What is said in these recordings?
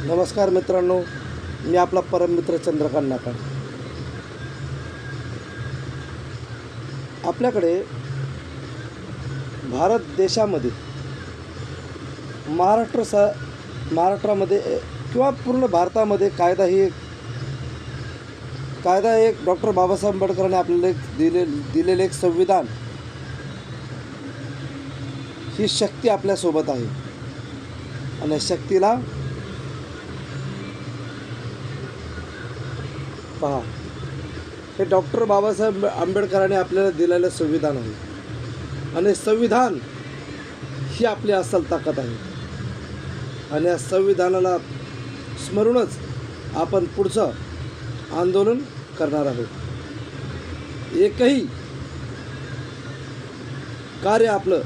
नमस्कार मित्रांनो, मी आपला परममित्र चंद्रकांत नाकाड. आपल्याकडे भारत देशामध्ये महाराष्ट्रामध्ये किंवा पूर्ण भारतामध्ये कायदा एक डॉक्टर बाबासाहेब आंबेडकरांनी आपल्याला दिलेले एक संविधान, ही शक्ती आपल्यासोबत आहे. आणि शक्तीला पहा, हे डॉक्टर बाबासाहेब आंबेडकरांनी आपल्याला दिलेलं संविधान आहे. आणि संविधान ही आपली अस्सल ताकद आहे. आणि या संविधानाला स्मरूनच आपण पुढचं आंदोलन करणार आहोत. एकही कार्य आपलं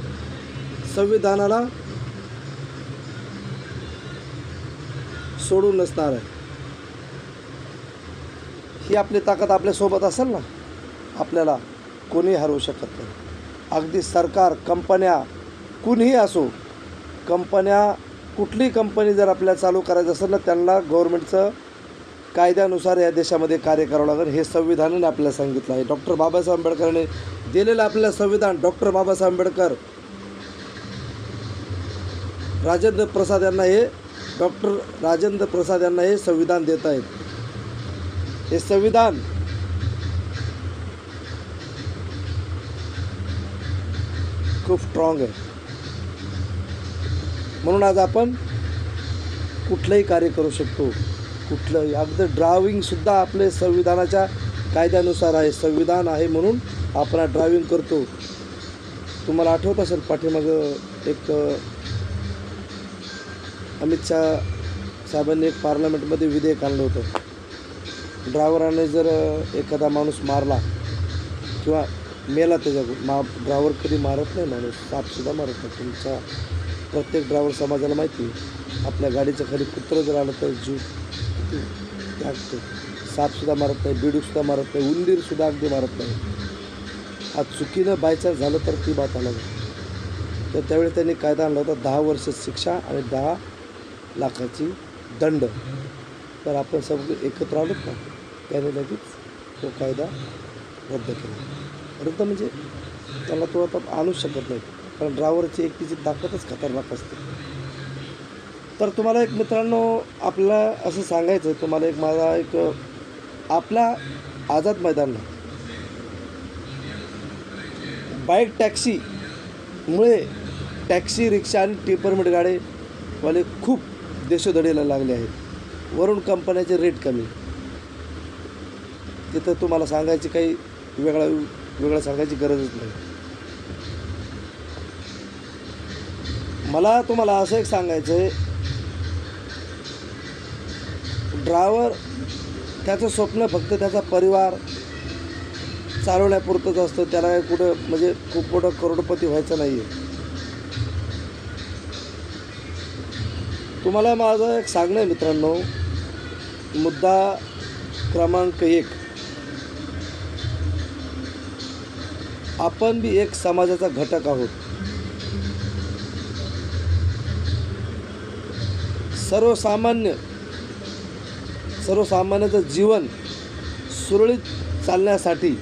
संविधानाला सोडून नसणार आहे. ही आपली ताकद आपल्यासोबत असेल ना, आपल्याला कोणी हरवू शकत नाही. अगदी सरकार, कंपन्या, कुणीही असो, कुठलीही कंपनी जर आपल्याला चालू करायचं असेल ना, त्यांना गव्हर्नमेंटचं कायद्यानुसार या देशामध्ये कार्य करावं लागेल. हे संविधानाने आपल्याला सांगितलं आहे. डॉक्टर बाबासाहेब आंबेडकरांनी दिलेलं आपल्याला संविधान, डॉक्टर बाबासाहेब आंबेडकर, राजेंद्र प्रसाद यांना हे संविधान देत आहेत. हे संविधान खूप स्ट्रॉंग आहे. म्हणून आज आपण कुठलंही कार्य करू शकतो. कुठलंही, अगदी ड्रायव्हिंगसुद्धा आपले संविधानाच्या कायद्यानुसार आहे. संविधान आहे म्हणून आपण ड्रायव्हिंग करतो. तुम्हाला आठवत असेल, पाठीमागं एक अमित शाह साहेबांनी एक पार्लमेंटमध्ये विधेयक आणलं होतं. ड्रायव्हराने जर एखादा माणूस मारला किंवा मेला, ड्रायव्हर कधी मारत नाही, माणूस सापसुद्धा मारत नाही. तुमचा प्रत्येक ड्रायव्हर समाजाला माहिती आहे. आपल्या गाडीच्या खाली कुत्रं जर आलं तर जीव लागतो. सापसुद्धा मारत नाही, बिडूकसुद्धा मारत नाही, उंदीरसुद्धा अगदी मारत नाही. आज चुकीनं बायचान्स झालं तर ती बात आला. तर त्यावेळी त्यांनी कायदा आणला होता 10 वर्ष शिक्षा आणि 10 लाखाची दंड. तर आपण सगळे एकत्र आलोत ना, त्याने लगेच तो कायदा रद्द केला. रद्द म्हणजे त्याला तो आता आणूच शकत नाही, कारण ड्रायव्हरची एकटीची ताकदच खतरनाक असते. तर तुम्हाला एक मित्रांनो, आपल्याला असं सांगायचं आहे, तुम्हाला आपल्या आझाद मैदानला बाईक टॅक्सीमुळे टॅक्सी, रिक्षा आणि टिपरमेट गाडीवाले खूप देशोधडीला लागले आहेत. वरून कंपन्याचे रेट कमी. तिथं तुम्हाला सांगायची काही वेगळं सांगायची गरजच नाही. मला तुम्हाला असं एक सांगायचं आहे, ड्रायव्हर त्याचं स्वप्न फक्त त्याचा परिवार चालवण्यापुरतंच असतं. त्याला कुठं म्हणजे खूप मोठं करोडपती व्हायचं नाही आहे. तुम्हाला माझं एक सांगणं आहे मित्रांनो, मुद्दा क्रमांक 1, आपण बी एक समाजाचा घटक आहोत. सर्वसामान्याचं जीवन सुरळीत चालण्यासाठी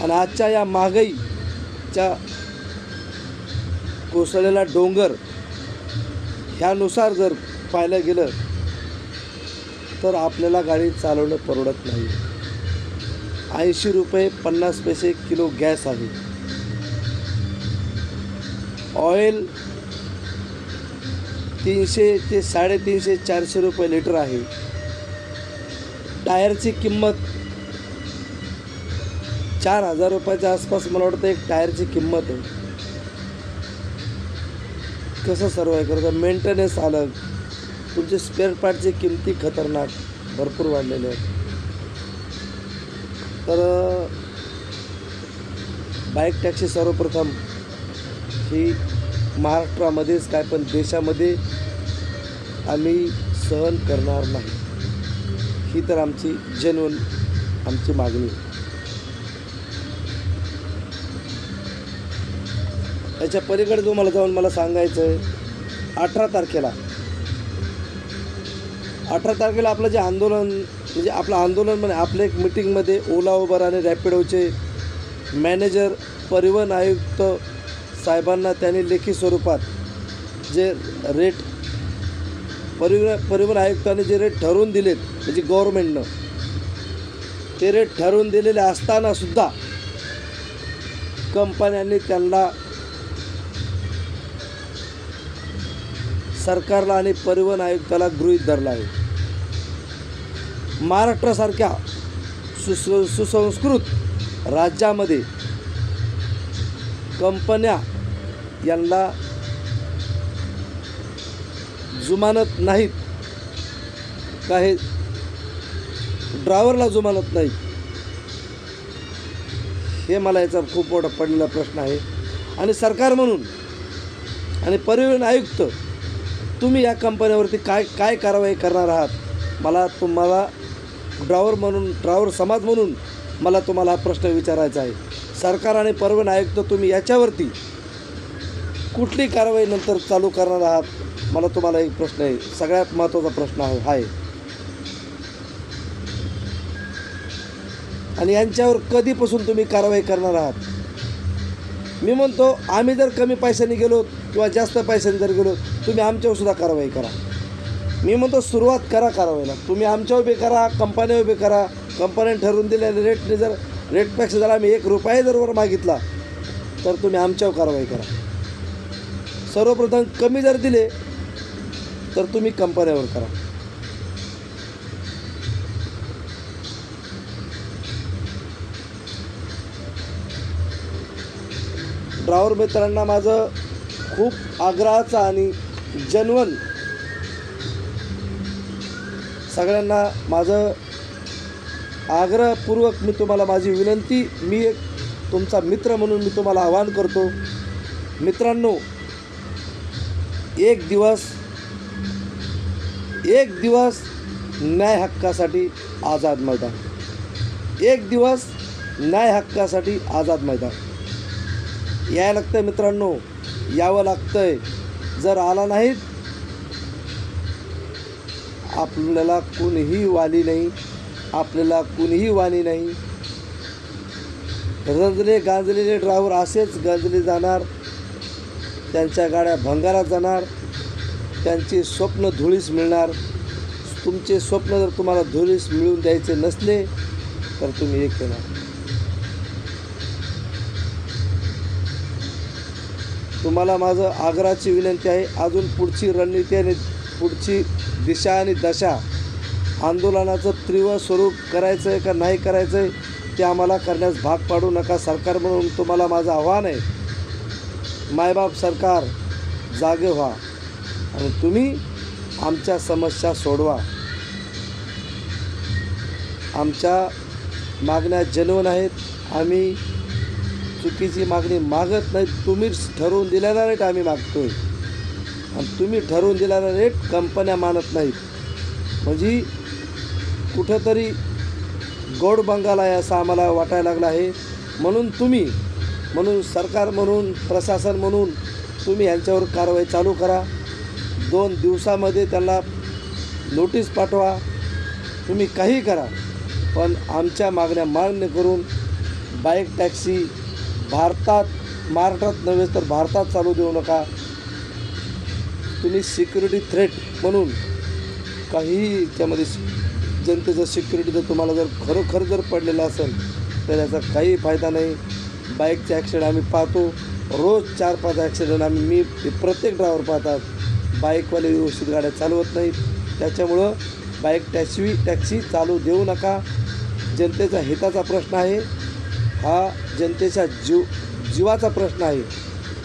आणि आजच्या या महागाईच्या कोसळलेला डोंगर ह्यानुसार जर पाहायला गेलं तर आपल्याला गाडी चालवणं परवडत नाही. 80 रुपये 50 पैसे किलो गॅस आहे. ऑइल 300 ते 350 400 रुपये लिटर आहे. टायरची किंमत 4000 रुपयाच्या आसपास मला वाटतं एक टायरची किंमत आहे. कसं सर्वाईव्ह करतं? मेंटेनन्स अलग, तुमचे स्पेअर पार्टची किमती खतरनाक भरपूर वाढलेल्या आहेत. तर बाईक टॅक्सी सर्वप्रथम ही महाराष्ट्रामध्येच काय पण देशामध्ये आम्ही सहन करणार नाही. ही तर आमची आमची मागणी. याच्या पलीकडे तुम्हाला जाऊन मला सांगायचं आहे, 18 तारखेला 18 तारखेला आपलं जे आंदोलन म्हणजे आपलं आंदोलन म्हणजे आपलं एक मिटिंगमध्ये ओला उबर आणि रॅपिडोचे मॅनेजर परिवहन आयुक्त साहेबांना त्यांनी लेखी स्वरूपात जे रेट परिवहन आयुक्तांनी जे रेट ठरवून दिलेत म्हणजे गव्हर्मेंटनं ते रेट ठरवून दिलेले असतानासुद्धा कंपन्यांनी त्यांना सरकारला आणि परिवहन आयुक्ताला गृहीत धरला आहे. महाराष्ट्रासारख्या सुसंस्कृत राज्यामध्ये कंपन्या यांना जुमानत नाहीत का हे ड्रायव्हरला जुमानत नाहीत हे मला याचा खूप मोठा पडलेला प्रश्न आहे. आणि सरकार म्हणून आणि परिवहन आयुक्त तुम्ही या कंपन्यावरती काय कारवाई करणार आहात. तुम्हाला ड्रायव्हर समाज म्हणून मला तुम्हाला हा प्रश्न विचारायचा आहे. सरकार आणि परिवहन आयुक्त तुम्ही याच्यावरती कुठली कारवाई नंतर चालू करणार आहात. मला तुम्हाला एक प्रश्न आहे, सगळ्यात महत्त्वाचा प्रश्न आहे आणि यांच्यावर कधीपासून तुम्ही कारवाई करणार आहात. मी म्हणतो आम्ही जर कमी पैशाने गेलो किंवा जास्त पैशाने जर गेलो तुम्ही आमच्यावर सुद्धा कारवाई करा. मी म्हणतो सुरुवात करा कारवाईला. तुम्ही आमच्या उभे करा, कंपन्या उभे करा. कंपन्याने ठरवून दिलेल्या रेटने जर रेटपेक्षा जर आम्ही 1 रुपया जर वर मागितला तर तुम्ही आमच्यावर कारवाई करा. सर्वप्रथम कमी जर दिले तर तुम्ही कंपन्यावर करा. ड्रायव्हर मित्रांना माझं खूप आग्रहाचं आणि जेन्युइन सगळ्यांना माझं आग्रहपूर्वक मी तुम्हाला माझी विनंती, मी एक तुमचा मित्र म्हणून मी तुम्हाला आवाहन करतो. मित्रांनो, एक दिवस न्याय हक्कासाठी आझाद मैदान. एक दिवस न्याय हक्कासाठी आझाद मैदान. यायला लागतं मित्रांनो, यावं लागतंय. जर आला नाहीत आपल्याला कुणीही वाली नाही, आपल्याला कुणीही वाणी नाही. रंजले गांजलेले ड्रायव्हर असेच गांजले जाणार, त्यांच्या गाड्या भंगारात जाणार, त्यांची स्वप्न धुळीस मिळणार. तुमचे स्वप्न जर तुम्हाला धुळीस मिळून द्यायचे नसले तर तुम्ही एक येणार. तुम्हाला माझं आग्रहाची विनंती आहे, अजून पुढची रणनीती आणि पुढची दिशा आणि दशा आंदोलनाचं तीव्र स्वरूप करायचं आहे का नाही करायचं आहे ते आम्हाला करण्यास भाग पाडू नका. सरकार म्हणून तुम्हाला माझं आव्हान आहे, मायबाप सरकार जागे व्हा आणि तुम्ही आमच्या समस्या सोडवा. आमच्या मागण्या जेन्युइन आहेत. आम्ही चुकीची मागणी मागत नाही. तुम्हीच ठरवून दिलेला रेट आम्ही मागतो आहे आणि तुम्ही ठरवून दिलेला रेट कंपन्या मानत नाहीत. म्हणजे कुठंतरी गोड बंगाल आहे असं आम्हाला वाटायला लागलं आहे. म्हणून सरकार म्हणून प्रशासन म्हणून तुम्ही यांच्यावर कारवाई चालू करा. 2 दिवसामध्ये त्यांना नोटीस पाठवा. तुम्ही काही करा पण आमच्या मागण्या मान्य करून बाईक टॅक्सी महाराष्ट्रात नव्हे तर भारतात चालू देऊ नका. तुम्ही सिक्युरिटी थ्रेट म्हणून काही त्यामध्ये जनतेचं सिक्युरिटी जर तुम्हाला जर खरोखर जर पडलेलं असेल तर याचा काही फायदा नाही. बाईकचे ॲक्सिडेंट आम्ही पाहतो रोज 4-5 ॲक्सिडेंट मी प्रत्येक ड्रायव्हर पाहतात. बाईकवाले व्यवस्थित गाड्या चालवत नाहीत. त्याच्यामुळं बाईक टॅक्सी चालू देऊ नका. जनतेचा हिताचा प्रश्न आहे हा, जनतेच्या जीवाचा प्रश्न आहे.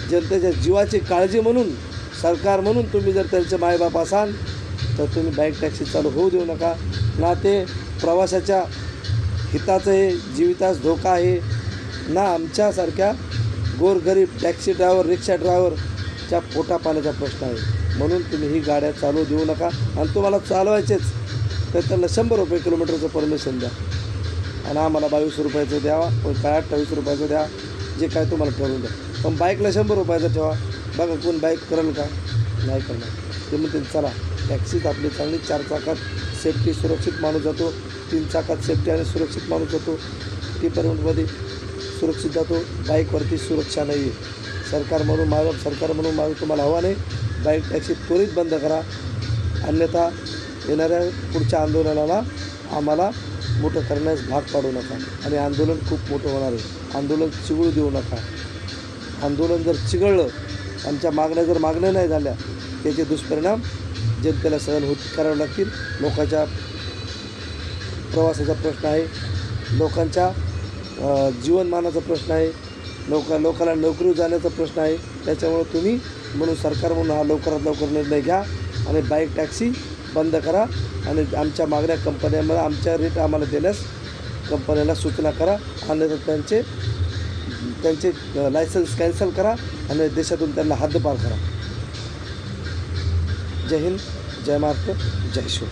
जनतेच्या जीवाची काळजी म्हणून सरकार म्हणून तुम्ही जर त्यांचे मायबाप असाल तर तुम्ही बाईक टॅक्सी चालू होऊ देऊ नका. ना ते प्रवाशाच्या हिताचं आहे, जीवितास धोका आहे, ना आमच्यासारख्या गोरगरीब टॅक्सी ड्रायव्हर रिक्षा ड्रायव्हरच्या पोटापाण्याचा प्रश्न आहे. म्हणून तुम्ही ही गाड्या चालू देऊ नका. आणि तुम्हाला चालवायचेच तर त्यांना 100 रुपये किलोमीटरचं परमिशन द्या आणि आम्हाला 22 रुपयाचं द्यावा, पण काय 28 रुपयाचं द्या, जे काय तुम्हाला ठरवून द्या. पण बाईकला 100 रुपयाचं ठेवा. बघा कोण बाईक करेल का? नाही करणार. ते म्हणतील चला टॅक्सीच आपली चांगली, 4 चाकात सेफ्टी सुरक्षित माणूस जातो, 3 चाकात सेफ्टी आणि सुरक्षित माणूस जातो, टिपरमध्ये सुरक्षित जातो. बाईकवरती सुरक्षा नाही आहे. सरकार म्हणून माझं तुम्हाला हवा नाही, बाईक टॅक्सी त्वरित बंद करा, अन्यथा येणाऱ्या पुढच्या आंदोलनाला आम्हाला मोठं करण्यास भाग पाडू नका. आणि आंदोलन खूप मोठं होणार आहे. आंदोलन चिघळू देऊ नका. आंदोलन जर चिघळलं, आमच्या मागण्या नाही झाल्या, त्याचे दुष्परिणाम जनतेला सहन करावे लागतील. लोकांच्या प्रवासाचा प्रश्न आहे, लोकांच्या जीवनमानाचा प्रश्न आहे, लोकांना नोकरीवर जाण्याचा प्रश्न आहे. त्याच्यामुळं तुम्ही म्हणून सरकार म्हणून हा लवकरात लवकर निर्णय घ्या आणि बाईक टॅक्सी बंद करा आणि आमच्या मागण्या कंपन्यांमध्ये आमच्या रेट आम्हाला देण्यास कंपन्याला सूचना करा. आणि त्यांचे लायसन्स कॅन्सल करा आणि देशातून त्यांना हद्दपार करा. जय हिंद, जय महाराष्ट्र, जय शिव.